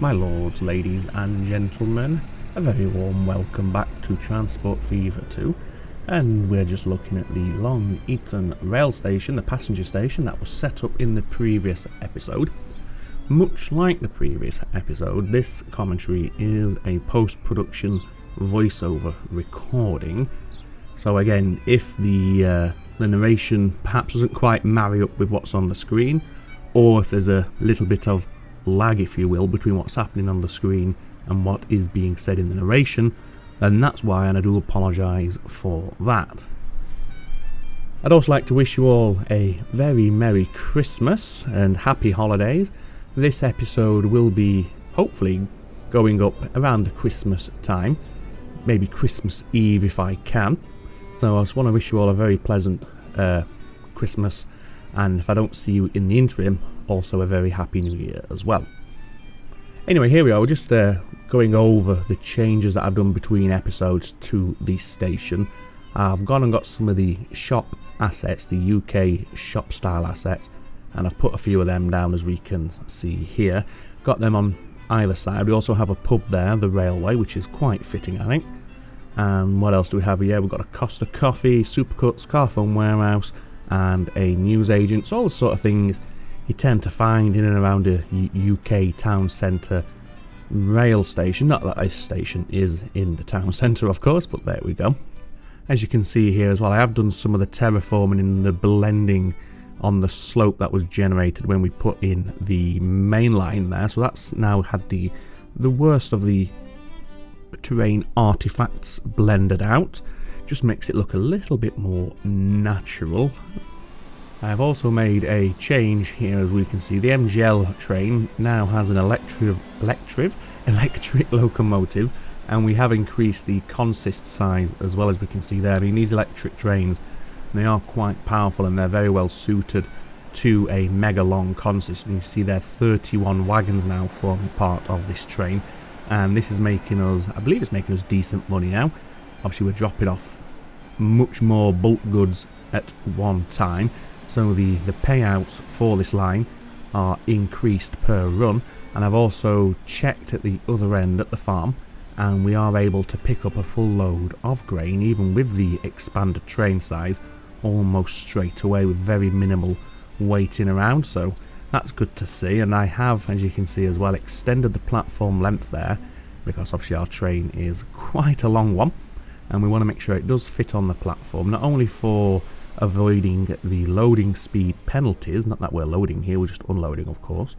My lords, ladies and gentlemen, a very warm welcome back to Transport Fever 2, and we're just looking at the Long Eaton rail station, the passenger station that was set up in the previous episode. Much like the previous episode, this commentary is a post-production voiceover recording, so again, if the narration perhaps doesn't quite marry up with what's on the screen, or if there's a little bit of lag, if you will, between what's happening on the screen and what is being said in the narration, then that's why, and I do apologise for that. I'd also like to wish you all a very Merry Christmas and Happy Holidays. This episode will be hopefully going up around the Christmas time, maybe Christmas Eve if I can. So I just want to wish you all a very pleasant Christmas, and if I don't see you in the interim, also a very happy new year as well. Anyway, here we are, we're just going over the changes that I've done between episodes to the station. I've gone and got some of the shop assets, the UK shop style assets, and I've put a few of them down as we can see here. Got them on either side. We also have a pub there, the railway, which is quite fitting, I think. And what else do we have here? We've got a Costa Coffee, Supercuts, Carphone Warehouse, and a newsagent. So all the sort of things you tend to find in and around a UK town centre rail station. Not that this station is in the town centre, of course, but there we go. As you can see here as well, I have done some of the terraforming and the blending on the slope that was generated when we put in the main line there. So that's now had the worst of the terrain artifacts blended out. Just makes it look a little bit more natural. I've also made a change here, as we can see. The MGL train now has an electric locomotive, and we have increased the consist size as well, as we can see there. I mean, these electric trains, they are quite powerful and they're very well suited to a mega long consist. And you see there 31 wagons now forming part of this train, and this is making us, I believe it's making us decent money now. Obviously we're dropping off much more bulk goods at one time, so the payouts for this line are increased per run. And I've also checked at the other end at the farm, and we are able to pick up a full load of grain even with the expanded train size almost straight away with very minimal waiting around, so that's good to see. And I have, as you can see as well, extended the platform length there, because obviously our train is quite a long one and we want to make sure it does fit on the platform, not only for avoiding the loading speed penalties, not that we're loading here, we're just unloading of course,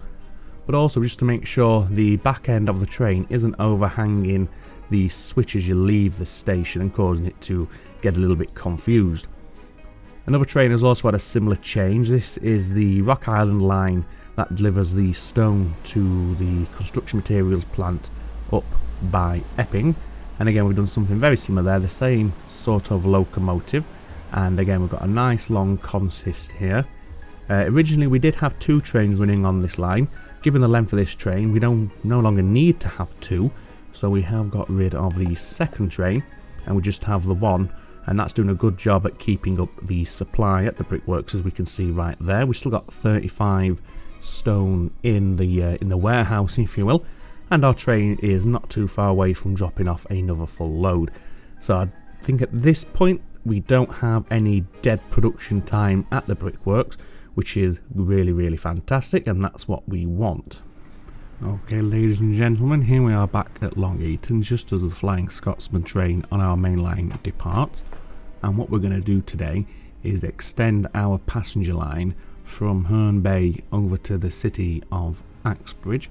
but also just to make sure the back end of the train isn't overhanging the switch as you leave the station and causing it to get a little bit confused. Another train has also had a similar change. This is the Rock Island line that delivers the stone to the construction materials plant up by Epping, and again we've done something very similar there, the same sort of locomotive, and again we've got a nice long consist here. Originally we did have two trains running on this line. Given the length of this train, we no longer need to have two, so we have got rid of the second train and we just have the one, and that's doing a good job at keeping up the supply at the brickworks, as we can see right there. We've still got 35 stone in the warehouse, if you will, and our train is not too far away from dropping off another full load. So I think at this point we don't have any dead production time at the brickworks, which is really fantastic, and that's what we want. Okay, ladies and gentlemen, here we are back at Long Eaton, just as the Flying Scotsman train on our main line departs. And what we're going to do today is extend our passenger line from Herne Bay over to the city of Axbridge.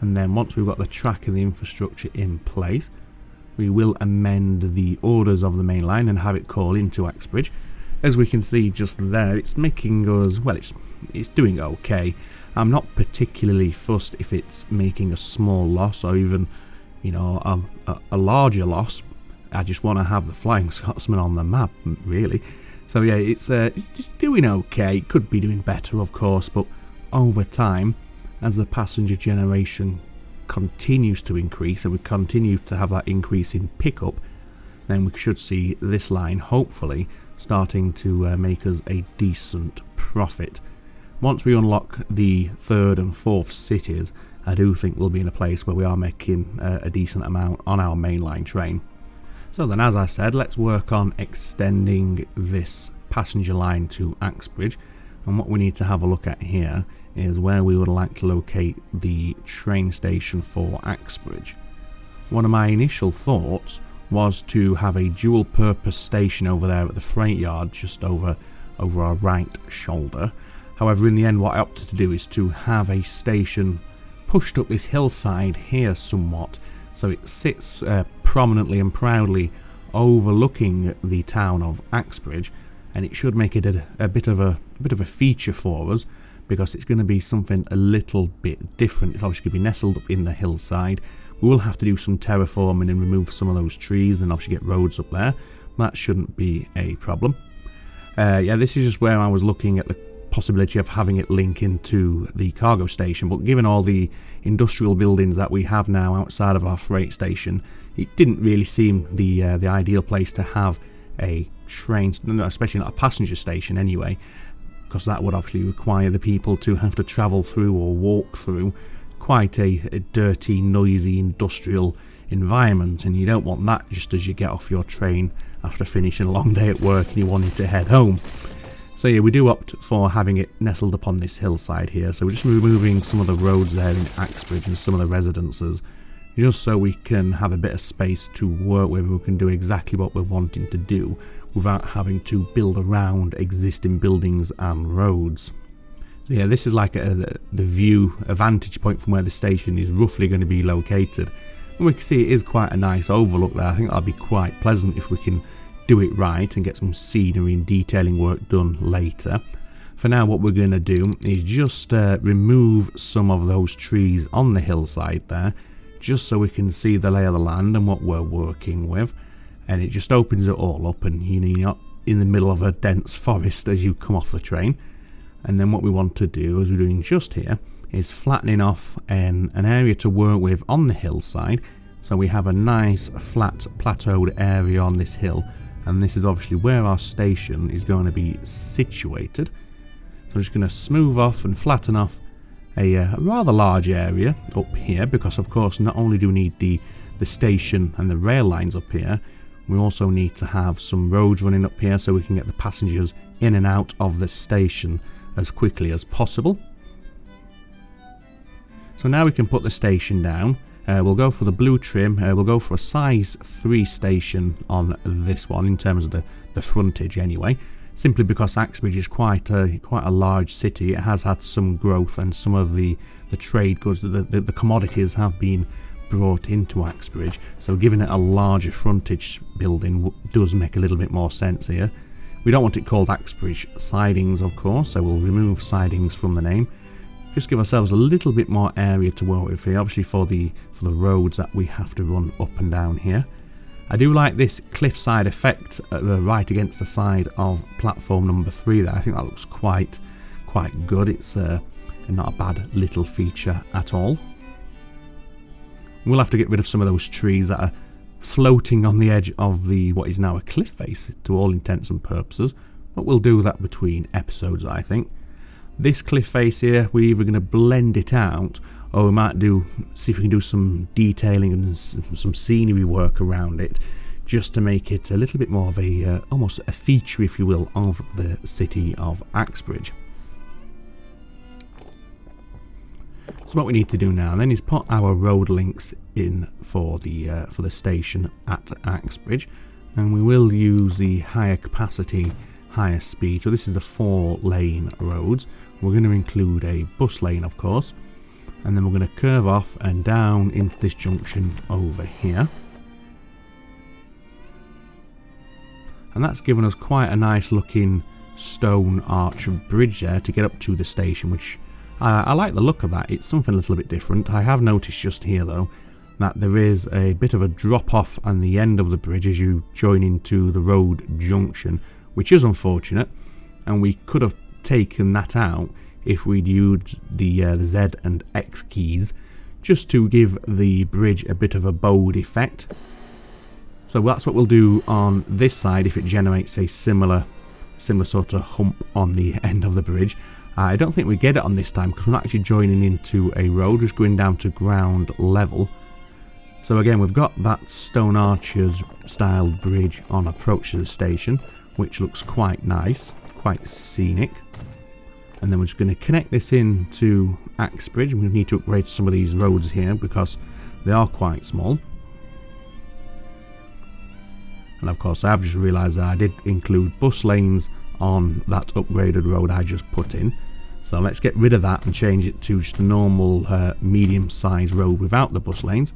And then once we've got the track and the infrastructure in place, we will amend the orders of the main line and have it call into Axbridge. As we can see just there, it's making us, well, it's doing okay. I'm not particularly fussed if it's making a small loss or even, you know, a larger loss. I just want to have the Flying Scotsman on the map, really. So yeah, it's just doing okay. It could be doing better, of course, but over time, as the passenger generation continues to increase and we continue to have that increase in pickup, then we should see this line hopefully starting to make us a decent profit. Once we unlock the third and fourth cities, I do think we'll be in a place where we are making a decent amount on our mainline train. So then, as I said, let's work on extending this passenger line to Axbridge, and what we need to have a look at here is where we would like to locate the train station for Axbridge. One of my initial thoughts was to have a dual purpose station over there at the freight yard, just over our right shoulder. However, in the end, what I opted to do is to have a station pushed up this hillside here somewhat, so it sits prominently and proudly overlooking the town of Axbridge, and it should make it a bit of a feature for us, because it's going to be something a little bit different. It's obviously going to be nestled up in the hillside. We will have to do some terraforming and remove some of those trees and obviously get roads up there. That shouldn't be a problem. Yeah, this is just where I was looking at the possibility of having it link into the cargo station, but given all the industrial buildings that we have now outside of our freight station, it didn't really seem the ideal place to have a train, especially not a passenger station anyway, because that would obviously require the people to have to travel through or walk through quite a dirty, noisy industrial environment, and you don't want that just as you get off your train after finishing a long day at work and you wanted to head home. So yeah, we do opt for having it nestled upon this hillside here, so we're just removing some of the roads there in Axbridge and some of the residences, just so we can have a bit of space to work with. We can do exactly what we're wanting to do without having to build around existing buildings and roads. So yeah, this is like the view, a vantage point from where the station is roughly going to be located. And we can see it is quite a nice overlook there. I think that'll be quite pleasant if we can do it right and get some scenery and detailing work done later. For now, what we're going to do is just remove some of those trees on the hillside there, just so we can see the lay of the land and what we're working with. And it just opens it all up, and you're not in the middle of a dense forest as you come off the train. And then what we want to do, as we're doing just here, is flattening off an area to work with on the hillside, so we have a nice flat plateaued area on this hill, and this is obviously where our station is going to be situated. So I'm just going to smooth off and flatten off a rather large area up here, because of course not only do we need the station and the rail lines up here, we also need to have some roads running up here so we can get the passengers in and out of the station as quickly as possible. So now we can put the station down. We'll go for the blue trim. We'll go for a size 3 station on this one in terms of the frontage anyway, simply because Axbridge is quite a large city. It has had some growth, and some of the trade goods, the commodities have been brought into Axbridge, so giving it a larger frontage building does make a little bit more sense here. We don't want it called Axbridge Sidings, of course, so we'll remove Sidings from the name. Just give ourselves a little bit more area to work with here, obviously for the roads that we have to run up and down here. I do like this cliffside effect right against the side of platform number 3 there. I think that looks quite good. It's not a bad little feature at all. We'll have to get rid of some of those trees that are floating on the edge of what is now a cliff face to all intents and purposes, but we'll do that between episodes, I think. This cliff face here, we're either going to blend it out, or we might see if we can do some detailing and some scenery work around it, just to make it a little bit more of almost a feature, if you will, of the city of Axbridge. So what we need to do now then is put our road links in for the station at Axbridge, and we will use the higher capacity, higher speed. So this is the 4-lane roads. We're going to include a bus lane, of course, and then we're going to curve off and down into this junction over here. And that's given us quite a nice looking stone arch bridge there to get up to the station, which I like the look of that. It's something a little bit different. I have noticed just here though that there is a bit of a drop off on the end of the bridge as you join into the road junction, which is unfortunate, and we could have taken that out if we'd used the Z and X keys just to give the bridge a bit of a bold effect. So that's what we'll do on this side if it generates a similar sort of hump on the end of the bridge. I don't think we get it on this time because we're not actually joining into a road, just going down to ground level. So again, we've got that stone archers style bridge on approach to the station, which looks quite nice, quite scenic. And then we're just going to connect this in to Axbridge. We need to upgrade some of these roads here because they are quite small. And of course, I've just realised that I did include bus lanes on that upgraded road I just put in. So let's get rid of that and change it to just a normal medium-sized road without the bus lanes.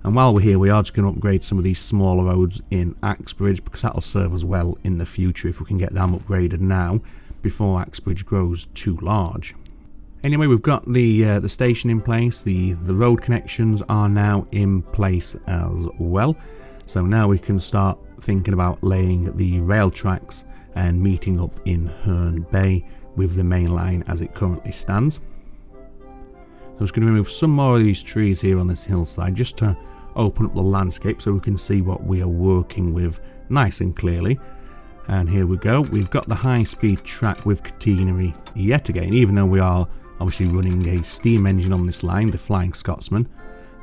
And while we're here, we are just going to upgrade some of these smaller roads in Axbridge because that'll serve us well in the future if we can get them upgraded now before Axbridge grows too large. Anyway, we've got the station in place. The road connections are now in place as well. So now we can start thinking about laying the rail tracks and meeting up in Herne Bay with the main line as it currently stands. I'm just going to remove some more of these trees here on this hillside just to open up the landscape so we can see what we are working with nice and clearly. And here we go, we've got the high-speed track with catenary yet again, even though we are obviously running a steam engine on this line, the Flying Scotsman.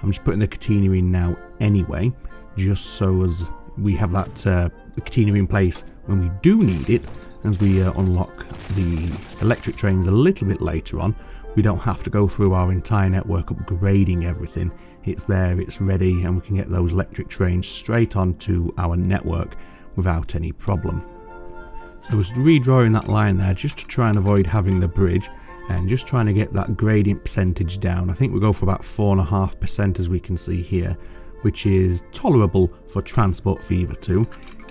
I'm just putting the catenary in now anyway, just so as we have that the catenary in place when we do need it, as we unlock the electric trains a little bit later on. We don't have to go through our entire network upgrading everything. It's there, it's ready, and we can get those electric trains straight onto our network without any problem. So I was redrawing that line there just to try and avoid having the bridge and just trying to get that gradient percentage down. I think we go for about 4.5% as we can see here, which is tolerable for Transport Fever 2.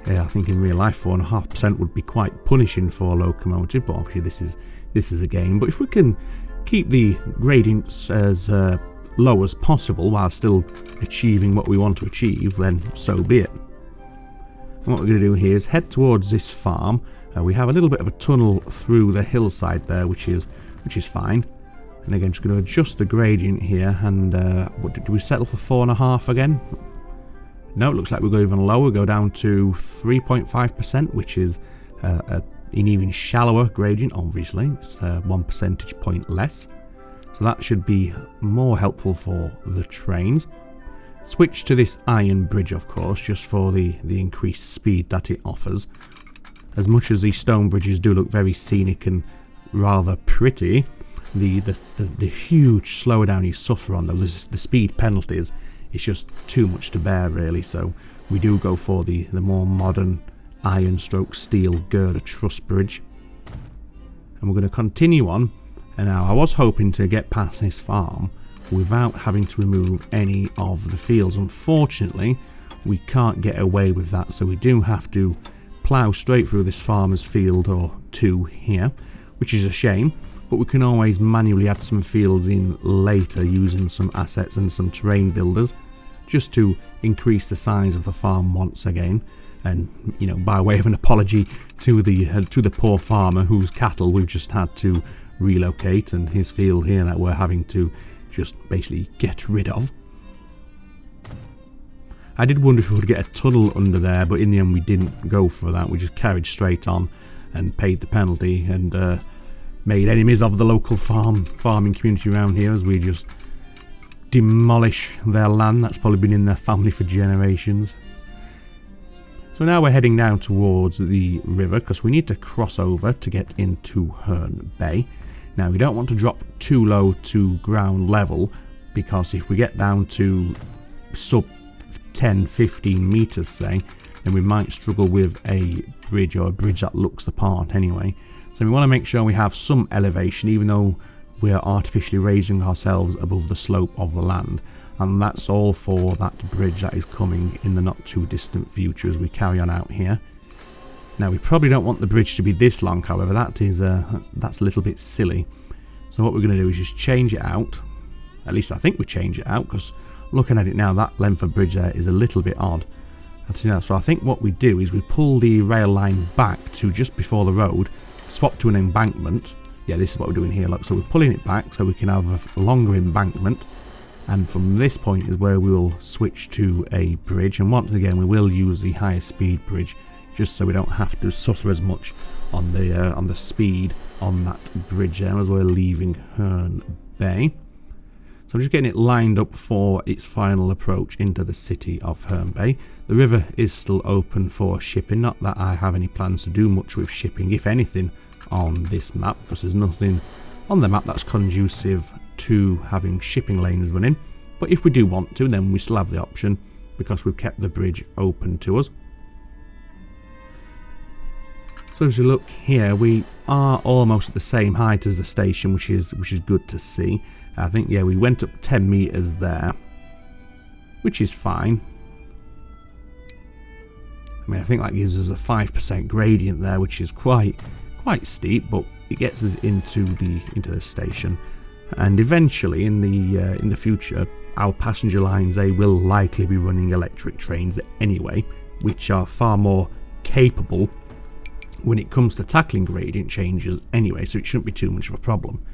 I think in real life 4.5% would be quite punishing for a locomotive, but obviously this is a game. But if we can keep the gradients as low as possible while still achieving what we want to achieve, then so be it. And what we're going to do here is head towards this farm. We have a little bit of a tunnel through the hillside there, which is fine. And again, just going to adjust the gradient here. And what do we settle for 4.5 again? No, it looks like we'll go even lower. Go down to 3.5%, which is an even shallower gradient. Obviously, it's 1 percentage point less. So that should be more helpful for the trains. Switch to this iron bridge, of course, just for the increased speed that it offers. As much as these stone bridges do look very scenic and rather pretty, the huge slowdown you suffer on those, the speed penalties, it's just too much to bear really. So we do go for the more modern iron stroke steel girder truss bridge. And we're going to continue on. And now I was hoping to get past this farm without having to remove any of the fields. Unfortunately, we can't get away with that, so we do have to plough straight through this farmer's field or two here, which is a shame, but we can always manually add some fields in later using some assets and some terrain builders just to increase the size of the farm once again. And you know, by way of an apology to the poor farmer whose cattle we've just had to relocate, and his field here that we're having to just basically get rid of. I did wonder if we would get a tunnel under there, but in the end we didn't go for that. We just carried straight on and paid the penalty and made enemies of the local farming community around here as we just demolish their land that's probably been in their family for generations. So now we're heading down towards the river because we need to cross over to get into Herne Bay. Now we don't want to drop too low to ground level, because if we get down to sub 10-15 meters say, then we might struggle with a bridge, or a bridge that looks the part anyway. So we want to make sure we have some elevation, even though we are artificially raising ourselves above the slope of the land. And that's all for that bridge that is coming in the not too distant future as we carry on out here. Now we probably don't want the bridge to be this long, however, that's a little bit silly. So what we're going to do is just change it out. At least I think we change it out, because looking at it now, that length of bridge there is a little bit odd. So I think what we do is we pull the rail line back to just before the road, swap to an embankment. Yeah, this is what we're doing here. Look, so we're pulling it back so we can have a longer embankment. And from this point is where we will switch to a bridge. And once again, we will use the higher speed bridge, just so we don't have to suffer as much on the speed on that bridge there as we're leaving Herne Bay. So I'm just getting it lined up for its final approach into the city of Herne Bay. The river is still open for shipping, not that I have any plans to do much with shipping, if anything, on this map, because there's nothing on the map that's conducive to having shipping lanes running. But if we do want to, then we still have the option, because we've kept the bridge open to us. So as you look here, we are almost at the same height as the station, which is good to see. I think, yeah, we went up 10 meters there, which is fine. I mean, I think that gives us a 5% gradient there, which is quite steep, but it gets us into the station. And eventually, in the future, our passenger lines, they will likely be running electric trains anyway, which are far more capable when it comes to tackling gradient changes anyway, so it shouldn't be too much of a problem.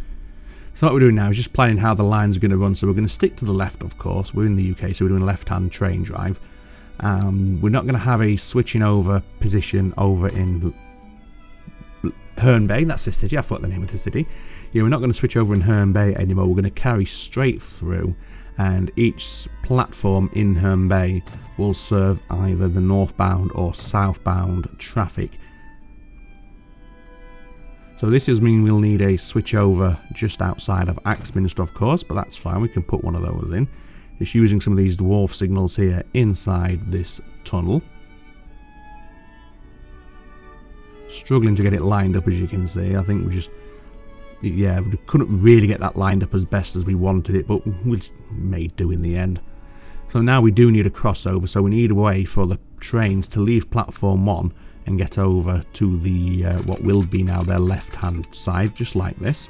So what we're doing now is just planning how the lines are going to run. So we're going to stick to the left, of course. We're in the UK, so we're doing a left-hand train drive. We're not going to have a switching over position over in Herne Bay. That's the city. I forgot the name of the city. Yeah, we're not going to switch over in Herne Bay anymore. We're going to carry straight through, and each platform in Herne Bay will serve either the northbound or southbound traffic. So this does mean we'll need a switch over just outside of Axminster, of course, but that's fine. We can put one of those in. Just using some of these dwarf signals here inside this tunnel. Struggling to get it lined up, as you can see. I think we couldn't really get that lined up as best as we wanted it, but we made do in the end. So now we do need a crossover, so we need a way for the trains to leave platform 1 and get over to the what will be now their left-hand side, just like this.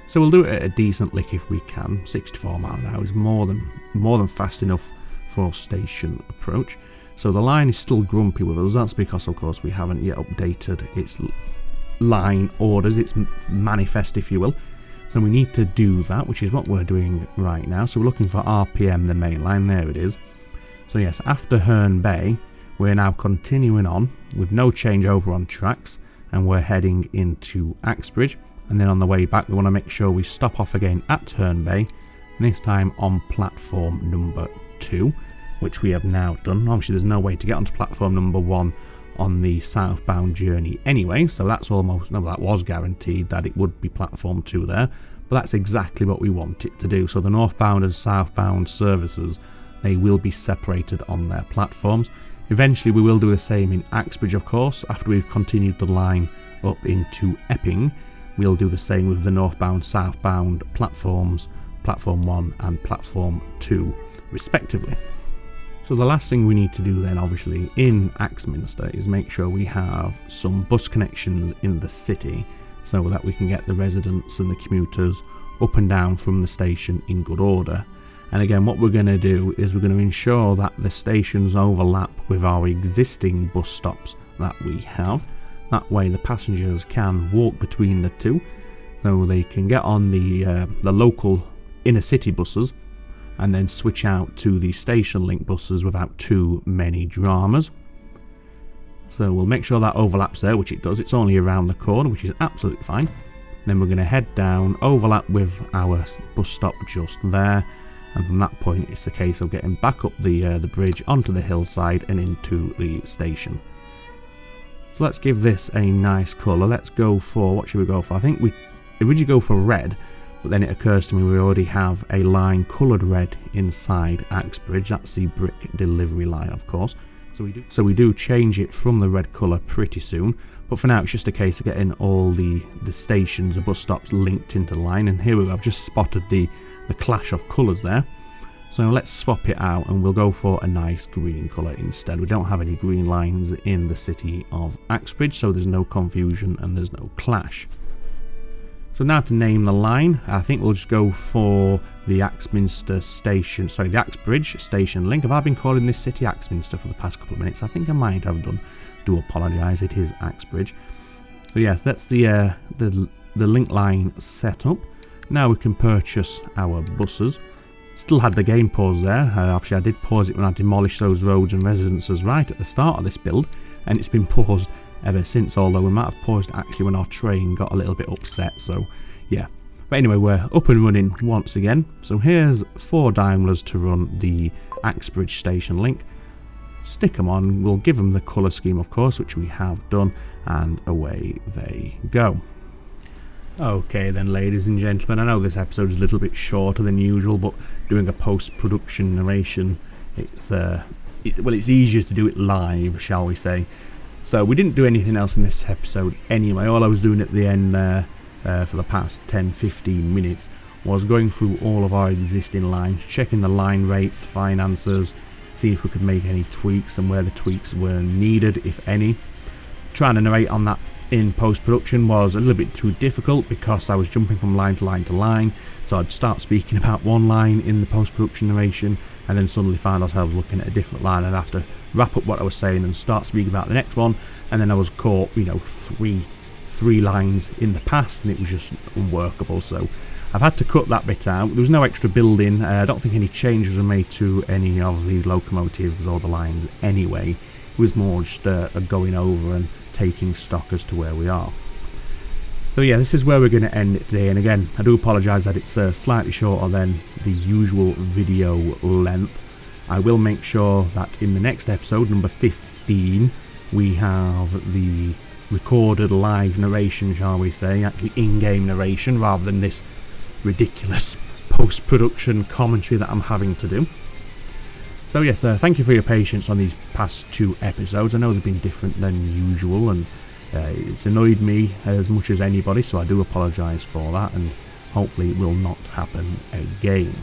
So we'll do it at a decent lick if we can. 64 miles an hour is more than fast enough for station approach. So the line is still grumpy with us. That's because, of course, we haven't yet updated its line orders, its manifest, if you will. So we need to do that, which is what we're doing right now. So we're looking for RPM, the main line. There it is. So yes, after Herne Bay, we're now continuing on with no changeover on tracks, and we're heading into Axbridge. And then on the way back, we want to make sure we stop off again at Herne Bay, and this time on platform number 2, which we have now done. Obviously, there's no way to get onto platform number 1 on the southbound journey anyway, so that was guaranteed that it would be platform 2 there, but that's exactly what we want it to do. So the northbound and southbound services, they will be separated on their platforms. Eventually we will do the same in Axbridge, of course. After we've continued the line up into Epping, we'll do the same with the northbound, southbound platforms, platform 1 and platform 2 respectively. So the last thing we need to do then, obviously, in Axminster is make sure we have some bus connections in the city so that we can get the residents and the commuters up and down from the station in good order. And again, what we're going to do is we're going to ensure that the stations overlap with our existing bus stops that we have. That way the passengers can walk between the two, so they can get on the local inner city buses and then switch out to the station link buses without too many dramas. So we'll make sure that overlaps there, which it does. It's only around the corner, which is absolutely fine. Then we're going to head down, overlap with our bus stop just there, and from that point it's a case of getting back up the bridge onto the hillside and into the station. So let's give this a nice colour. Let's go for, what should we go for? I think we originally go for red, but then it occurs to me we already have a line coloured red inside Axbridge. That's the brick delivery line, of course. So we do change it from the red colour pretty soon, but for now it's just a case of getting all the stations, the bus stops linked into the line. And here we go, I've just spotted the clash of colours there. So let's swap it out and we'll go for a nice green colour instead. We don't have any green lines in the city of Axbridge, so there's no confusion and there's no clash. So now to name the line, I think we'll just go for the Axminster station, sorry, the Axbridge station link. Have I been calling this city Axminster for the past couple of minutes? I think I might have done. Do apologise, it is Axbridge. So yes, that's the link line set up. Now we can purchase our buses. Still had the game paused there. Obviously I did pause it when I demolished those roads and residences right at the start of this build, and it's been paused ever since, although we might have paused actually when our train got a little bit upset, so yeah. But anyway, we're up and running once again. So here's 4 Daimlers to run the Axbridge station link. Stick them on, we'll give them the colour scheme of course, which we have done, and away they go. Okay then, ladies and gentlemen, I know this episode is a little bit shorter than usual, but doing a post-production narration, it's easier to do it live, shall we say. So we didn't do anything else in this episode anyway. All I was doing at the end there for the past 10-15 minutes was going through all of our existing lines, checking the line rates, finances, see if we could make any tweaks and where the tweaks were needed, if any. Trying to narrate on that in post-production was a little bit too difficult because I was jumping from line to line to line, so I'd start speaking about one line in the post-production narration and then suddenly find ourselves looking at a different line and have to wrap up what I was saying and start speaking about the next one, and then I was caught, you know, three lines in the past, and it was just unworkable. So I've had to cut that bit out. There was no extra building. I don't think any changes were made to any of the locomotives or the lines anyway. It was more just a going over and taking stock as to where we are. So yeah, this is where we're going to end it today, and again I do apologise that it's slightly shorter than the usual video length. I will make sure that in the next episode, number 15, we have the recorded live narration, shall we say, actually in-game narration rather than this ridiculous post-production commentary that I'm having to do. So yes, thank you for your patience on these past 2 episodes. I know they've been different than usual, and it's annoyed me as much as anybody, so I do apologise for that, and hopefully it will not happen again.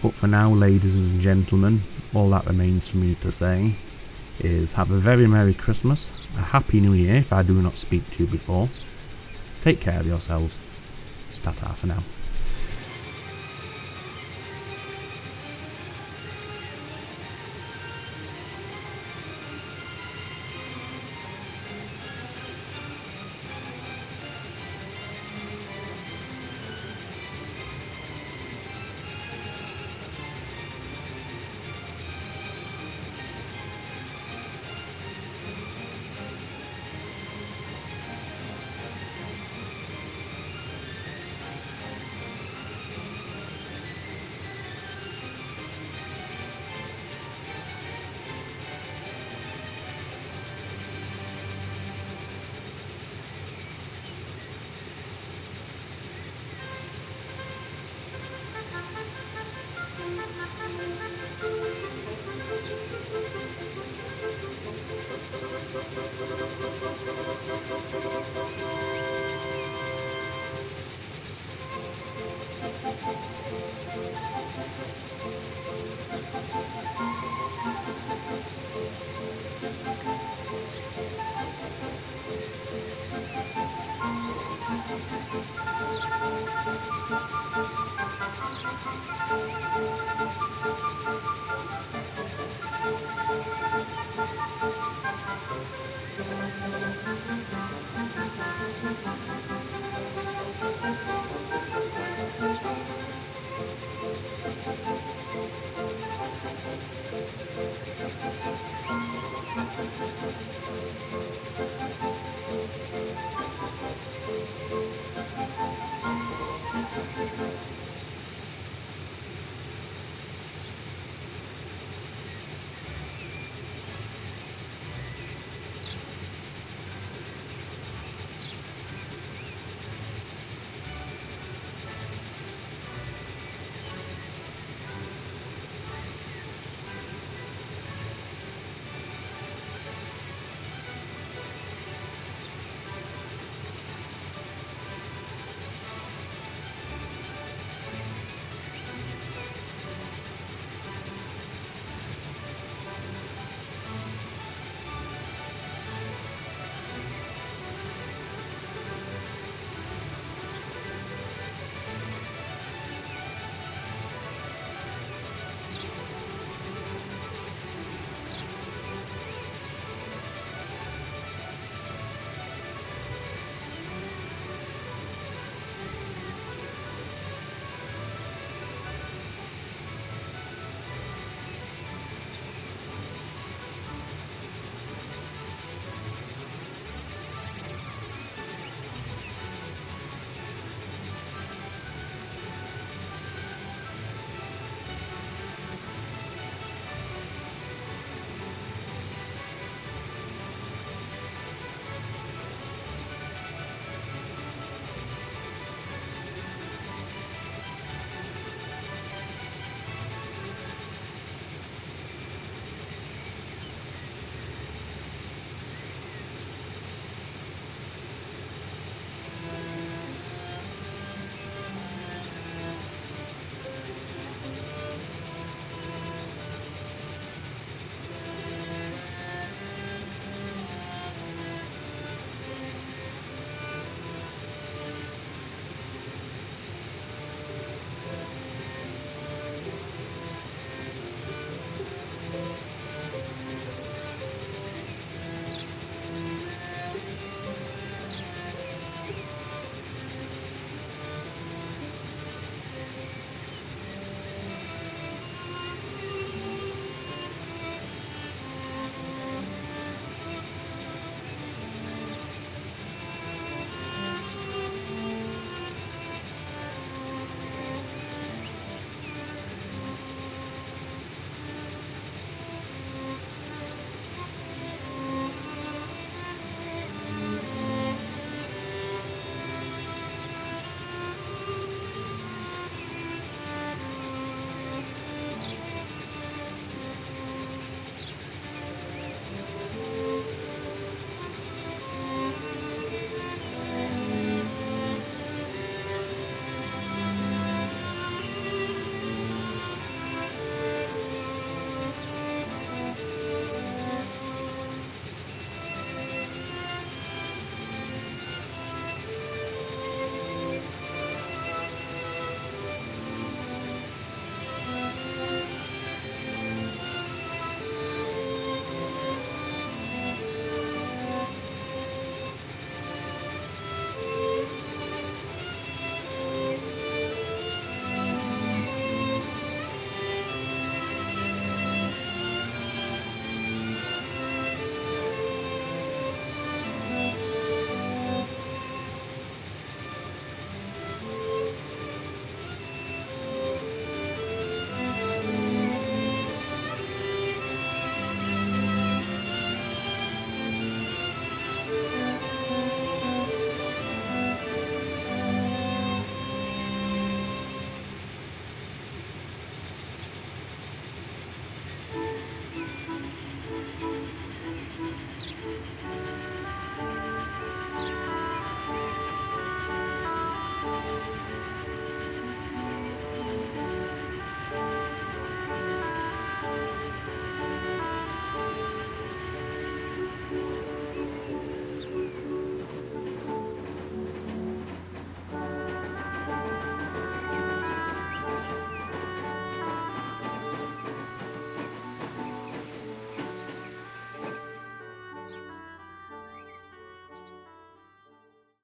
But for now, ladies and gentlemen, all that remains for me to say is have a very Merry Christmas, a Happy New Year if I do not speak to you before. Take care of yourselves. Ta-ta for now.